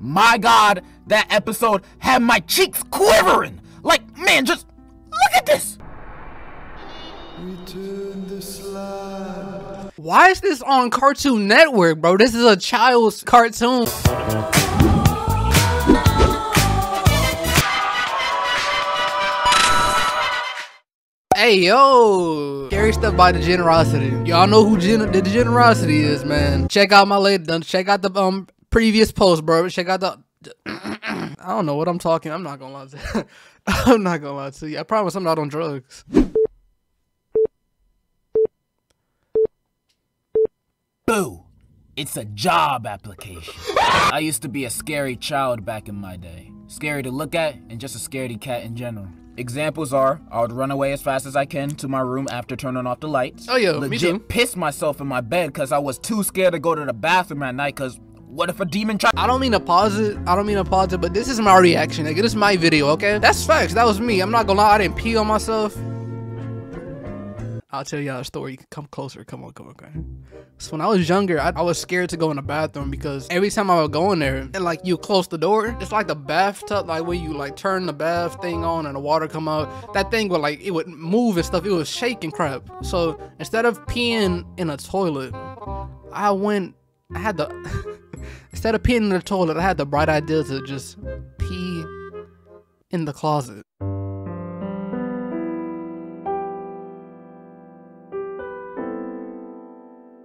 My God, that episode had my cheeks quivering. Like, man, just look at this. Return the slide. Why is this on Cartoon Network, bro? This is a child's cartoon. Hey, yo. Scary stuff by The Generosity. Y'all know who The Generosity is, man. Check out my latest, check out the previous post, bro. Check out the... I don't know what I'm talking. I'm not gonna lie to you. I'm not gonna lie to you. I promise I'm not on drugs. Boo! It's a job application. I used to be a scary child back in my day. Scary to look at and just a scaredy cat in general. Examples are, I would run away as fast as I can to my room after turning off the lights. Oh yeah, legit me too. Piss myself in my bed because I was too scared to go to the bathroom at night because what if a demon tried? I don't mean to pause it, but this is my reaction, nigga. This is my video, okay? That's facts, that was me. I'm not gonna lie, I didn't pee on myself. I'll tell y'all a story. Come closer, come on, okay? So when I was younger, I was scared to go in the bathroom because every time I would go in there and like you close the door, it's like the bathtub, like when you like turn the bath thing on and the water come out, that thing would like, it would move and stuff, it was shaking crap. So instead of peeing in a toilet, instead of peeing in the toilet, I had the bright idea to just pee in the closet.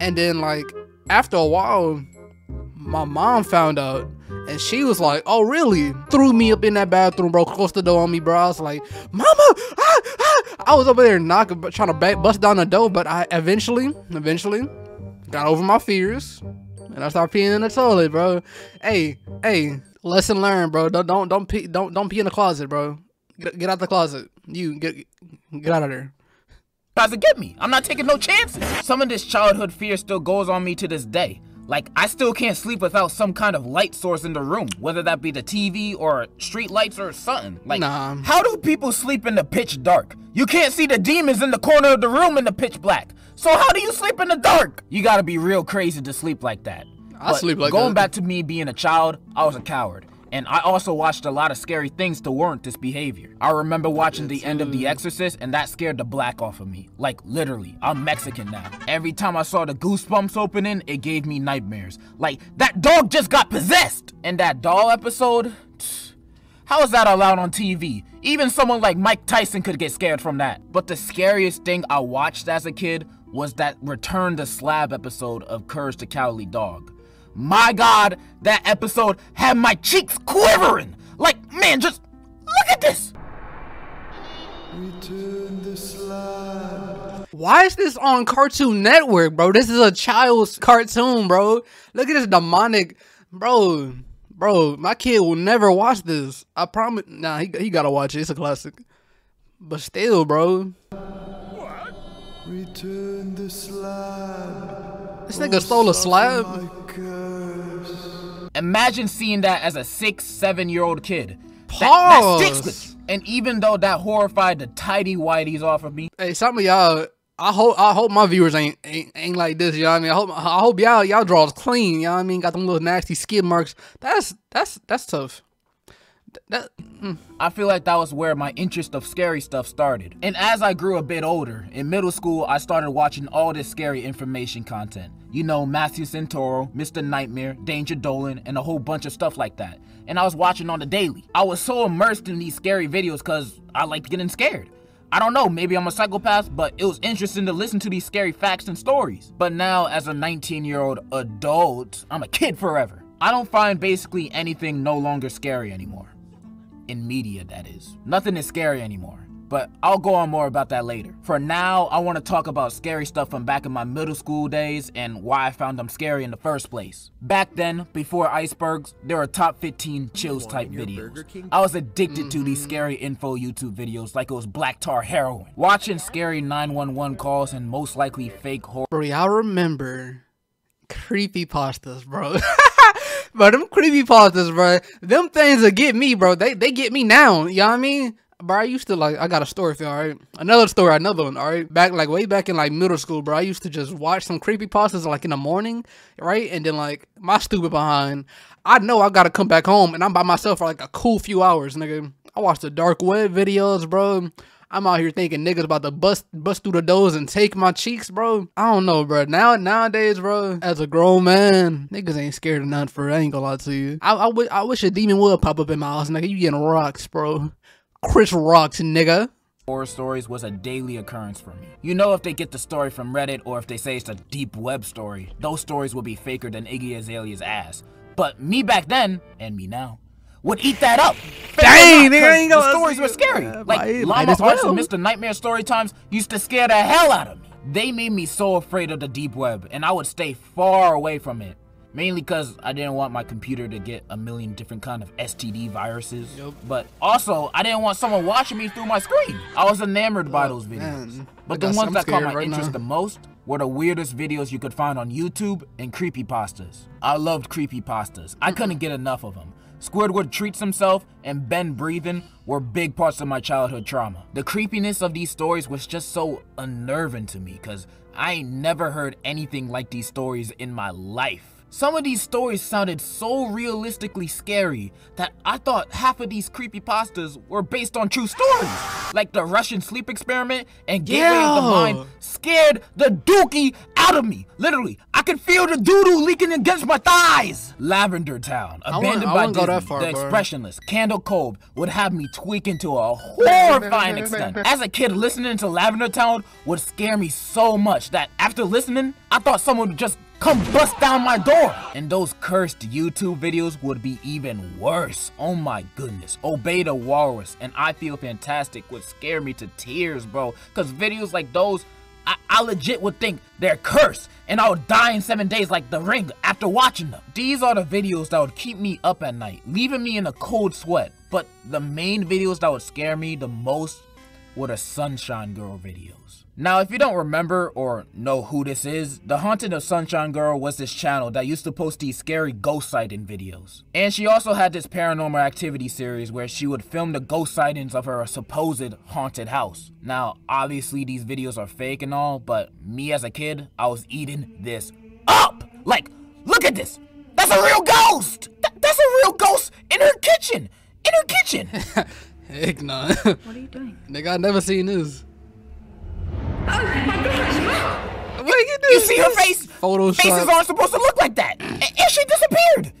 And then like after a while, my mom found out and she was like, oh really? Threw me up in that bathroom, bro, closed the door on me, bro. I was like, mama, I was over there knocking, trying to bust down the door, but I eventually got over my fears and I started peeing in the toilet, bro. Hey, lesson learned, bro. Don't pee in the closet, bro. Get out the closet. You get out of there. Tries to get me. I'm not taking no chances. Some of this childhood fear still goes on me to this day. Like, I still can't sleep without some kind of light source in the room, whether that be the TV or street lights or something. Like, nah. How do people sleep in the pitch dark? You can't see the demons in the corner of the room in the pitch black. So how do you sleep in the dark? You gotta be real crazy to sleep like that. I sleep like that. Going back to me being a child, I was a coward. And I also watched a lot of scary things to warrant this behavior. I remember watching the end of The Exorcist and that scared the black off of me. Like literally, I'm Mexican now. Every time I saw the Goosebumps opening, it gave me nightmares. Like, that dog just got possessed! And that doll episode? How is that allowed on TV? Even someone like Mike Tyson could get scared from that. But the scariest thing I watched as a kid was that Return the Slab episode of Courage the Cowardly Dog. My God, that episode had my cheeks quivering. Like, man, just look at this. Return the slide. Why is this on Cartoon Network, bro? This is a child's cartoon, bro. Look at this demonic, bro. My kid will never watch this. I promise. Nah, he gotta watch it. It's a classic. But still, bro. What? Return the slide. This nigga stole a slab. Imagine seeing that as a 6-7-year-old kid. Pause. That sticks with. And even though that horrified the tidy whities off of me. Hey, some of y'all, I hope my viewers ain't like this, you know what I mean? I hope y'all draws clean, you know what I mean? Got them little nasty skid marks. That's tough. I feel like that was where my interest of scary stuff started. And as I grew a bit older, in middle school, I started watching all this scary information content. You know, Matthew Santoro, Mr. Nightmare, Danger Dolan, and a whole bunch of stuff like that. And I was watching on the daily. I was so immersed in these scary videos because I liked getting scared. I don't know, maybe I'm a psychopath, but it was interesting to listen to these scary facts and stories. But now, as a 19-year-old adult, I'm a kid forever. I don't find basically anything no longer scary anymore. In media, that is. Nothing is scary anymore. But I'll go on more about that later. For now, I want to talk about scary stuff from back in my middle school days and why I found them scary in the first place. Back then, before icebergs, there were top 15 chills type videos. I was addicted to these scary info YouTube videos like it was black tar heroin. Watching scary 911 calls and most likely fake horror. Bro, y'all remember creepypastas, bro. But them creepypastas, bro, them things that get me, bro. They get me now, you know what I mean? Bro, I used to I got a story for you, alright? Another one, alright? Way back in middle school, bro, I used to just watch some creepypastas in the morning, right? And then my stupid behind, I know I gotta come back home and I'm by myself for a cool few hours, nigga. I watched the dark web videos, bro. I'm out here thinking niggas about to bust through the doors and take my cheeks, bro. I don't know, bro. Nowadays, bro, as a grown man, niggas ain't scared of nothing for I ain't gonna lie to you. I wish a demon would pop up in my house, nigga. You getting rocks, bro. Chris Rocks, nigga. Horror stories was a daily occurrence for me. You know, if they get the story from Reddit or if they say it's a deep web story, those stories will be faker than Iggy Azalea's ass. But me back then, and me now, would eat that up. Dang, nigga, the stories were scary. Llama Arts and Mr. Nightmare story times used to scare the hell out of me. They made me so afraid of the deep web, and I would stay far away from it. Mainly because I didn't want my computer to get a million different kind of STD viruses. Yep. But also, I didn't want someone watching me through my screen. I was enamored by those videos. Man, but the ones that caught my interest the most were the weirdest videos you could find on YouTube and creepypastas. I loved creepypastas. I couldn't get enough of them. Squidward Treats Himself and Ben Breathin' were big parts of my childhood trauma. The creepiness of these stories was just so unnerving to me because I ain't never heard anything like these stories in my life. Some of these stories sounded so realistically scary that I thought half of these creepypastas were based on true stories. Like the Russian sleep experiment and Gateway of the Mind scared the dookie out of me. Literally, I could feel the doo-doo leaking against my thighs. Lavender Town, Abandoned by Disney, The Expressionless, Candle Cove would have me tweaking to a horrifying extent. As a kid, listening to Lavender Town would scare me so much that after listening, I thought someone would just come bust down my door. And those cursed YouTube videos would be even worse. Oh my goodness. Obey the Walrus and I Feel Fantastic would scare me to tears, bro. Cause videos like those, I legit would think they're cursed and I would die in 7 days like The Ring after watching them. These are the videos that would keep me up at night, leaving me in a cold sweat. But the main videos that would scare me the most were the Sunshine Girl videos. Now, if you don't remember or know who this is, The Haunting of Sunshine Girl was this channel that used to post these scary ghost sighting videos. And she also had this paranormal activity series where she would film the ghost sightings of her supposed haunted house. Now, obviously these videos are fake and all, but me as a kid, I was eating this up! Like, look at this! That's a real ghost! That's a real ghost in her kitchen! In her kitchen! Heck nah. What are you doing? Nigga, I never seen this. Oh my gosh! You see her face? Photoshop. Faces aren't supposed to look like that. And she disappeared.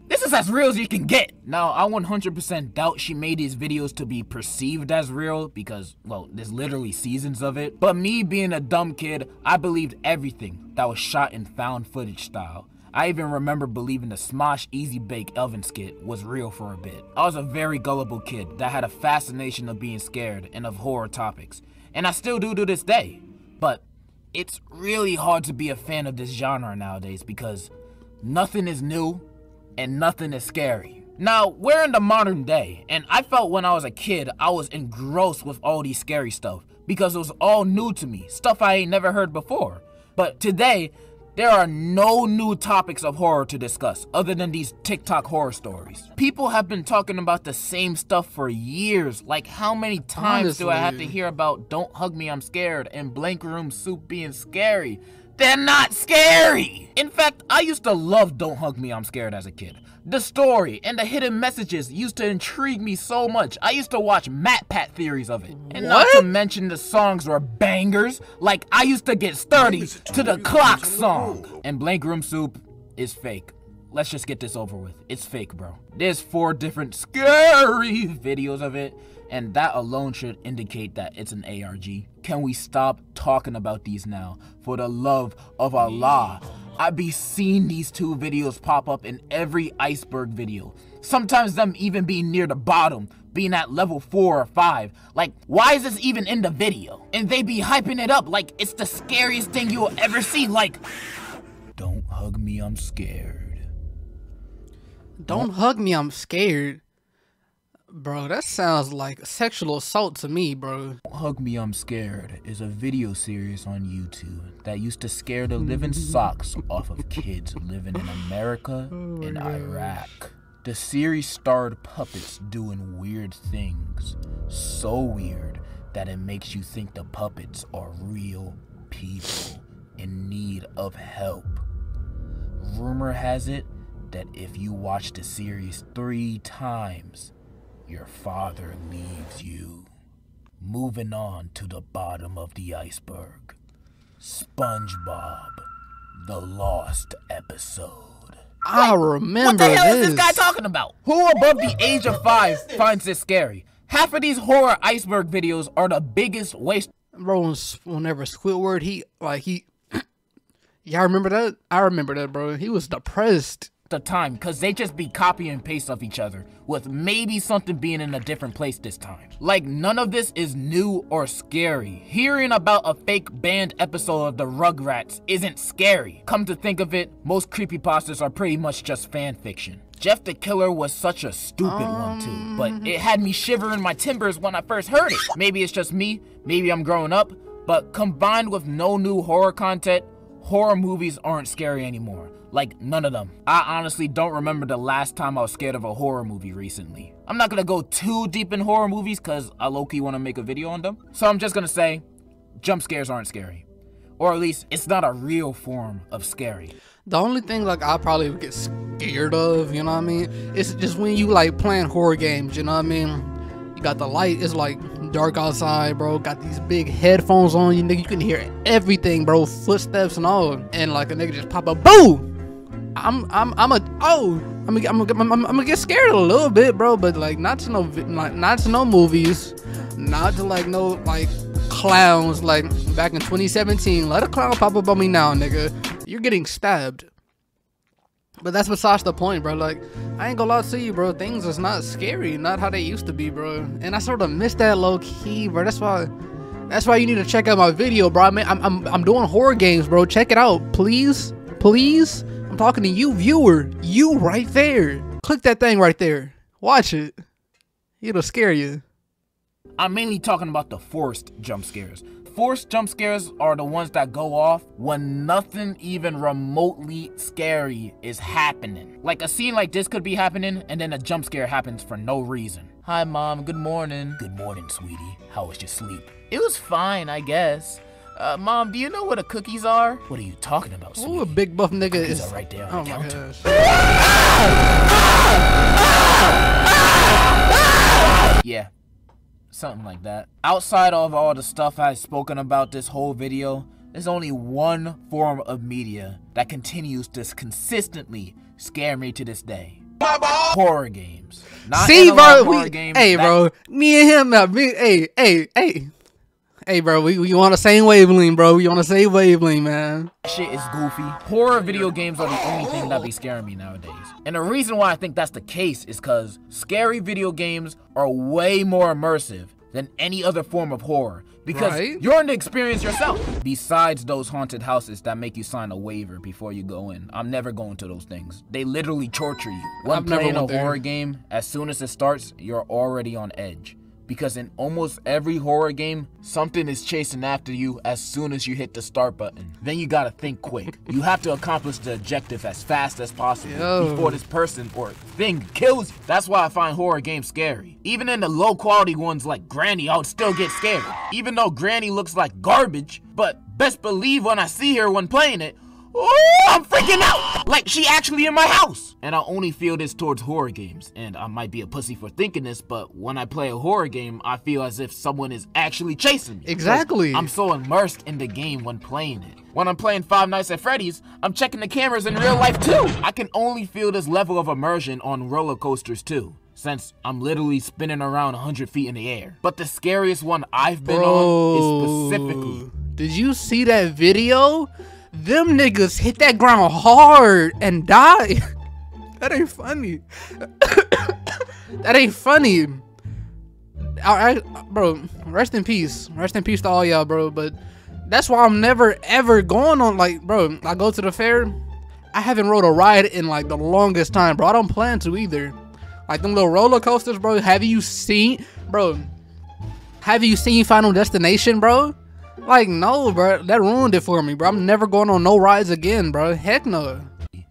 This is as real as you can get. Now, I 100% doubt she made these videos to be perceived as real because, well, there's literally seasons of it. But me being a dumb kid, I believed everything that was shot in found footage style. I even remember believing the Smosh Easy Bake Elvin skit was real for a bit. I was a very gullible kid that had a fascination of being scared and of horror topics. And I still do to this day. But it's really hard to be a fan of this genre nowadays because nothing is new and nothing is scary. Now, we're in the modern day, and I felt when I was a kid, I was engrossed with all these scary stuff because it was all new to me, stuff I ain't never heard before. But today, there are no new topics of horror to discuss other than these TikTok horror stories. People have been talking about the same stuff for years. Like, how many times do I have to hear about Don't Hug Me, I'm Scared and Blank Room Soup being scary? They're not scary! In fact, I used to love Don't Hug Me, I'm Scared as a kid. The story and the hidden messages used to intrigue me so much. I used to watch MatPat theories of it. And not to mention the songs were bangers. Like, I used to get sturdy to the Clock song. And Blank Room Soup is fake. Let's just get this over with. It's fake, bro. There's 4 different scary videos of it, and that alone should indicate that it's an ARG. Can we stop talking about these now? For the love of Allah. I be seeing these 2 videos pop up in every iceberg video. Sometimes them even being near the bottom, being at level 4 or 5. Like, why is this even in the video? And they be hyping it up like it's the scariest thing you'll ever see. Like, don't hug me, I'm scared. Don't hug me, I'm scared. Bro, that sounds like sexual assault to me, bro. Don't Hug Me, I'm Scared is a video series on YouTube that used to scare the living socks off of kids living in America and Iraq. The series starred puppets doing weird things. So weird that it makes you think the puppets are real people in need of help. Rumor has it that if you watch the series 3 times, your father leaves you. Moving on to the bottom of the iceberg. SpongeBob, the lost episode. I remember What the hell this. is this guy talking about? Who above the age of 5 finds this scary? Half of these horror iceberg videos are the biggest waste. Bro, whenever Squidward, y'all remember that? I remember that, bro. He was depressed. The time, because they just be copy and paste of each other, with maybe something being in a different place this time. Like, none of this is new or scary. Hearing about a fake banned episode of the Rugrats isn't scary. Come to think of it, most creepypastas are pretty much just fan fiction. Jeff the Killer was such a stupid one too, but it had me shivering my timbers when I first heard it. Maybe it's just me, maybe I'm growing up, but combined with no new horror content, horror movies aren't scary anymore. Like, none of them. I honestly don't remember the last time I was scared of a horror movie recently. I'm not gonna go too deep in horror movies because I low-key want to make a video on them. So I'm just gonna say, jump scares aren't scary. Or at least, it's not a real form of scary. The only thing like I probably would get scared of, you know what I mean? It's just when you like playing horror games, you know what I mean? You got the light, it's like dark outside, bro. Got these big headphones on, you nigga, you can hear everything, bro. Footsteps and all. And like a nigga just pop up, boo! I'm gonna get scared a little bit, bro, but like not to no movies, not to like no like clowns like back in 2017. Let a clown pop up on me now, nigga. You're getting stabbed. But that's besides the point, bro. Like, I ain't gonna lie to you, bro. Things is not scary, not how they used to be, bro. And I sort of miss that low key, bro. That's why you need to check out my video, bro. I mean, I'm doing horror games, bro. Check it out, please, please. I'm talking to you, viewer. You right there. Click that thing right there. Watch it. It'll scare you. I'm mainly talking about the forced jump scares. Forced jump scares are the ones that go off when nothing even remotely scary is happening. Like a scene like this could be happening and then a jump scare happens for no reason. Hi mom, good morning. Good morning, sweetie. How was your sleep? It was fine, I guess. Mom, do you know what the cookies are? What are you talking about, sweetie? Ooh, a big buff nigga Cookies is are right there on oh the my counter. gosh. Yeah. Something like that. Outside of all the stuff I've spoken about this whole video, there's only one form of media that continues to consistently scare me to this day. Horror games. Not See, bro, horror games. hey, bro, me and him, hey, bro, we on the same wavelength, bro. We on the same wavelength, man. That shit is goofy. Horror video games are the only thing that be scaring me nowadays. And the reason why I think that's the case is because scary video games are way more immersive than any other form of horror. Because Right? you're in the experience yourself. Besides those haunted houses that make you sign a waiver before you go in. I'm never going to those things. They literally torture you. When I've never playing a went there. horror game, as soon as it starts, you're already on edge. Because in almost every horror game, something is chasing after you as soon as you hit the start button. Then you gotta think quick. You have to accomplish the objective as fast as possible Yo. before this person or thing kills you. That's why I find horror games scary. Even in the low quality ones like Granny, I would still get scared. Even though Granny looks like garbage, but best believe when I see her when playing it, oh, I'm freaking out! Like, she actually in my house! And I only feel this towards horror games. And I might be a pussy for thinking this, but when I play a horror game, I feel as if someone is actually chasing me. Exactly. I'm so immersed in the game when playing it. When I'm playing Five Nights at Freddy's, I'm checking the cameras in real life too. I can only feel this level of immersion on roller coasters too, since I'm literally spinning around 100 feet in the air. But the scariest one I've been on is specifically... Did you see that video? Them niggas hit that ground hard and die. That ain't funny. That ain't funny. Bro, rest in peace. Rest in peace to all y'all, bro. But that's why I'm never ever going on, like, bro, I go to the fair. I haven't rode a ride in like the longest time, bro. I don't plan to either. Like them little roller coasters, bro. Have you seen Final Destination, bro? Like, no, bro. That ruined it for me, bro. I'm never going on no rides again, bro. Heck no.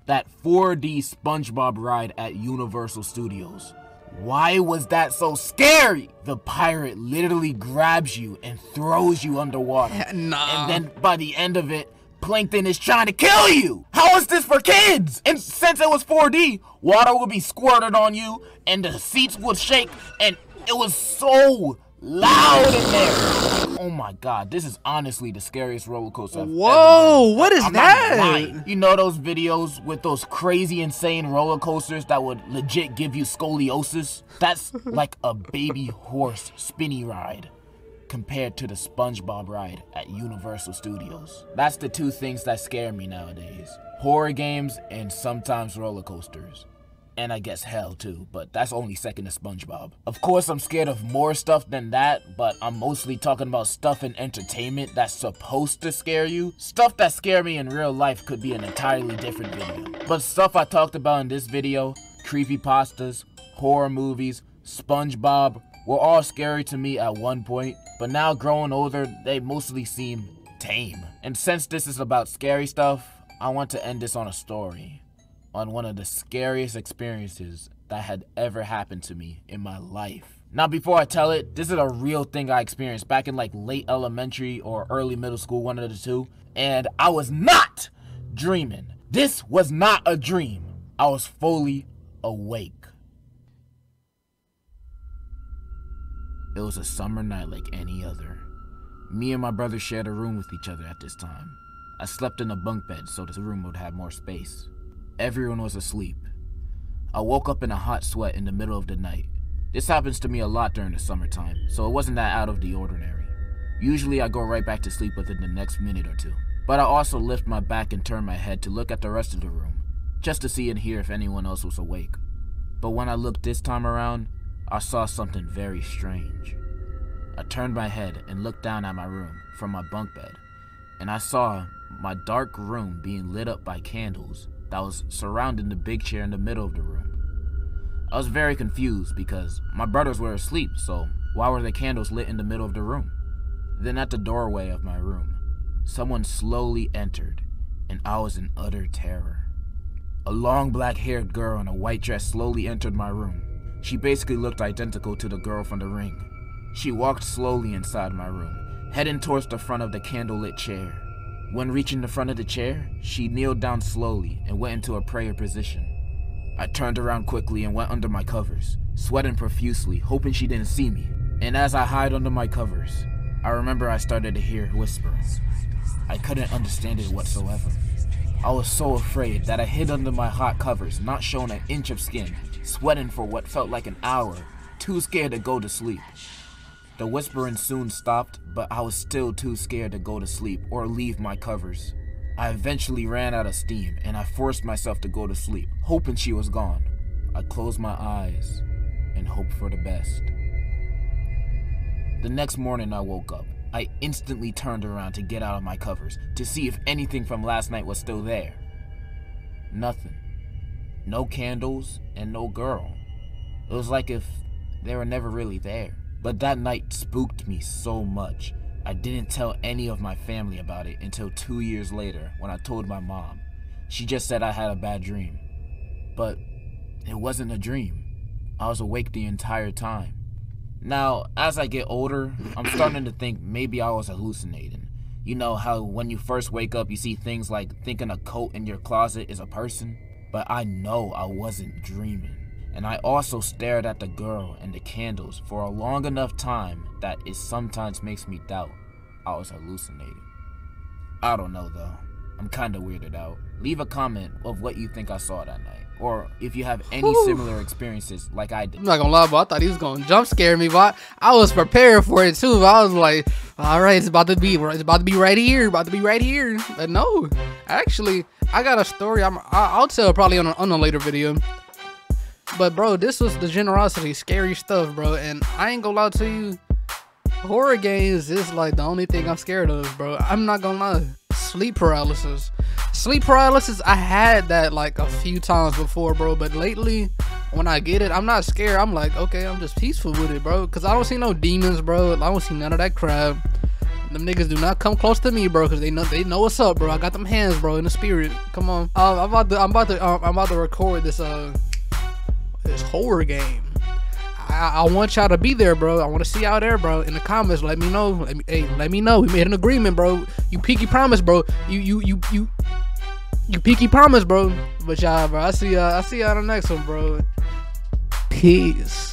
That 4D SpongeBob ride at Universal Studios. Why was that so scary? The pirate literally grabs you and throws you underwater. Nah. And then by the end of it, Plankton is trying to kill you. How is this for kids? And since it was 4D, water would be squirted on you and the seats would shake and it was so loud in there. Oh my god, this is honestly the scariest roller coaster I've ever Whoa, been. what is I'm not even that? lying. You know those videos with those crazy insane roller coasters that would legit give you scoliosis? That's like a baby horse spinny ride compared to the SpongeBob ride at Universal Studios. That's the two things that scare me nowadays. Horror games and sometimes roller coasters. And I guess hell too, but that's only second to SpongeBob. Of course I'm scared of more stuff than that, but I'm mostly talking about stuff in entertainment that's supposed to scare you. Stuff that scare me in real life could be an entirely different video. But stuff I talked about in this video, creepypastas, horror movies, SpongeBob, were all scary to me at one point, but now growing older, they mostly seem tame. And since this is about scary stuff, I want to end this on a story. On one of the scariest experiences that had ever happened to me in my life. Now before I tell it, this is a real thing I experienced back in like late elementary or early middle school, one of the two, and I was not dreaming. This was not a dream. I was fully awake. It was a summer night like any other. Me and my brother shared a room with each other at this time. I slept in a bunk bed so the room would have more space. Everyone was asleep. I woke up in a hot sweat in the middle of the night. This happens to me a lot during the summertime, so it wasn't that out of the ordinary. Usually I go right back to sleep within the next minute or two. But I also lift my back and turn my head to look at the rest of the room, just to see and hear if anyone else was awake. But when I looked this time around, I saw something very strange. I turned my head and looked down at my room from my bunk bed, and I saw my dark room being lit up by candles that was surrounding the big chair in the middle of the room. I was very confused because my brothers were asleep, so why were the candles lit in the middle of the room? Then at the doorway of my room, someone slowly entered, and I was in utter terror. A long black-haired girl in a white dress slowly entered my room. She basically looked identical to the girl from The Ring. She walked slowly inside my room, heading towards the front of the candlelit chair. When reaching the front of the chair, she kneeled down slowly and went into a prayer position. I turned around quickly and went under my covers, sweating profusely, hoping she didn't see me. And as I hid under my covers, I remember I started to hear whispering. I couldn't understand it whatsoever. I was so afraid that I hid under my hot covers, not showing an inch of skin, sweating for what felt like an hour, too scared to go to sleep. The whispering soon stopped, but I was still too scared to go to sleep or leave my covers. I eventually ran out of steam and I forced myself to go to sleep, hoping she was gone. I closed my eyes and hoped for the best. The next morning I woke up. I instantly turned around to get out of my covers to see if anything from last night was still there. Nothing. No candles and no girl. It was like if they were never really there. But that night spooked me so much, I didn't tell any of my family about it until 2 years later when I told my mom. She just said I had a bad dream. But it wasn't a dream. I was awake the entire time. Now, as I get older, I'm starting to think maybe I was hallucinating. You know how when you first wake up you see things like thinking a coat in your closet is a person? But I know I wasn't dreaming. And I also stared at the girl and the candles for a long enough time that it sometimes makes me doubt I was hallucinating. I don't know though. I'm kinda weirded out. Leave a comment of what you think I saw that night. Or if you have any similar experiences like I did. I'm not gonna lie, but I thought he was gonna jump scare me, but I was prepared for it too. But I was like, all right, it's about to be right here, But no, actually, I got a story. I'll tell probably on a later video. But bro, this was the generosity, scary stuff, bro. And I ain't gonna lie to you, horror games is like the only thing I'm scared of, bro. I'm not gonna lie. Sleep paralysis, I had that like a few times before, bro. But lately, when I get it, I'm not scared. I'm like, okay, I'm just peaceful with it, bro. Cause I don't see no demons, bro. I don't see none of that crap. Them niggas do not come close to me, bro, because they know what's up, bro. I got them hands, bro, in the spirit. Come on. I'm about to record this horror game. I want y'all to be there, bro. I want to see y'all there, bro. In the comments, let me know. Let me know. We made an agreement, bro. You pinky promise, bro. You pinky promise, bro. But y'all, bro, I see y'all in the next one, bro. Peace.